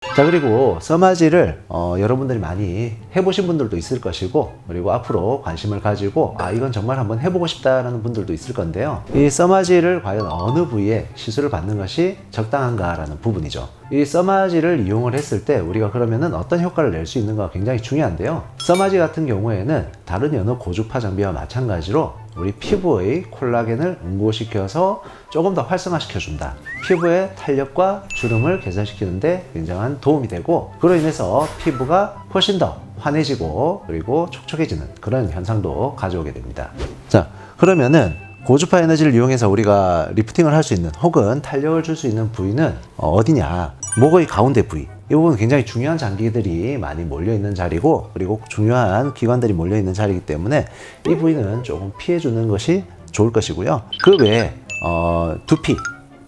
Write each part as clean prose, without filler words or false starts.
자, 그리고 써마지를 여러분들이 많이 해보신 분들도 있을 것이고, 그리고 앞으로 관심을 가지고 이건 정말 한번 해보고 싶다라는 분들도 있을 건데요. 이 써마지를 과연 어느 부위에 시술을 받는 것이 적당한가라는 부분이죠. 이 써마지를 이용을 했을 때 우리가 그러면은 어떤 효과를 낼 수 있는가 굉장히 중요한데요. 써마지 같은 경우에는 다른 여느 고주파 장비와 마찬가지로 우리 피부의 콜라겐을 응고시켜서 조금 더 활성화시켜준다. 피부의 탄력과 주름을 개선시키는데 굉장한 도움이 되고, 그로 인해서 피부가 훨씬 더 환해지고 그리고 촉촉해지는 그런 현상도 가져오게 됩니다. 자, 그러면은 고주파 에너지를 이용해서 우리가 리프팅을 할 수 있는 혹은 탄력을 줄 수 있는 부위는 어디냐? 목의 가운데 부위. 이 부분은 굉장히 중요한 장기들이 많이 몰려있는 자리고, 그리고 중요한 기관들이 몰려있는 자리이기 때문에 이 부위는 조금 피해주는 것이 좋을 것이고요. 그 외에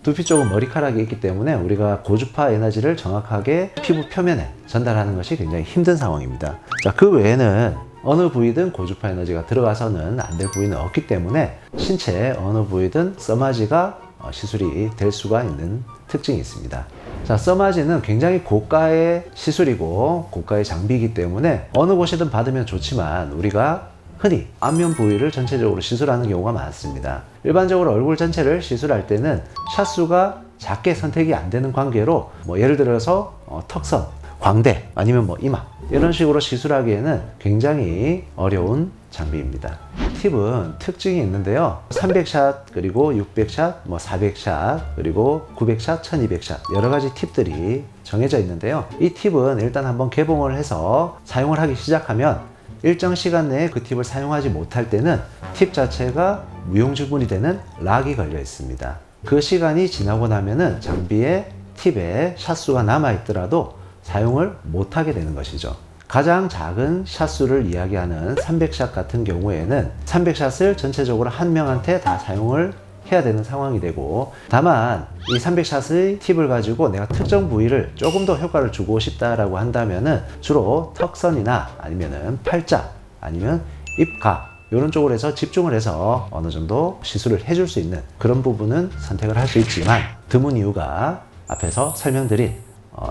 두피 쪽은 머리카락이 있기 때문에 우리가 고주파 에너지를 정확하게 피부 표면에 전달하는 것이 굉장히 힘든 상황입니다. 자, 그 외에는 어느 부위든 고주파 에너지가 들어가서는 안 될 부위는 없기 때문에 신체 어느 부위든 써마지가 시술이 될 수가 있는 특징이 있습니다. 자, 써마지는 굉장히 고가의 시술이고 고가의 장비이기 때문에 어느 곳이든 받으면 좋지만 우리가 흔히 안면 부위를 전체적으로 시술하는 경우가 많습니다. 일반적으로 얼굴 전체를 시술할 때는 샷수가 작게 선택이 안 되는 관계로 예를 들어서 턱선, 광대 아니면 이마 이런 식으로 시술하기에는 굉장히 어려운 장비입니다. 팁은 특징이 있는데요. 300샷, 그리고 600샷, 400샷, 그리고 900샷, 1200샷 여러 가지 팁들이 정해져 있는데요. 이 팁은 일단 한번 개봉을 해서 사용을 하기 시작하면 일정 시간 내에 그 팁을 사용하지 못할 때는 팁 자체가 무용지물이 되는 락이 걸려 있습니다. 그 시간이 지나고 나면은 장비에 팁에 샷수가 남아 있더라도 사용을 못하게 되는 것이죠. 가장 작은 샷수를 이야기하는 300샷 같은 경우에는 300샷을 전체적으로 한 명한테 다 사용을 해야 되는 상황이 되고, 다만 이 300샷의 팁을 가지고 내가 특정 부위를 조금 더 효과를 주고 싶다라고 한다면은 주로 턱선이나 아니면은 팔자 아니면 입가 이런 쪽으로 해서 집중을 해서 어느 정도 시술을 해줄 수 있는 그런 부분은 선택을 할 수 있지만, 드문 이유가 앞에서 설명드린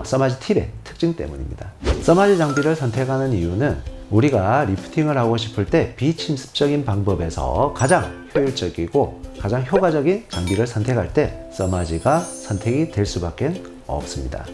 써마지 팁의 특징 때문입니다. 써마지 장비를 선택하는 이유는 우리가 리프팅을 하고 싶을 때 비침습적인 방법에서 가장 효율적이고 가장 효과적인 장비를 선택할 때 써마지가 선택이 될 수밖에 없습니다.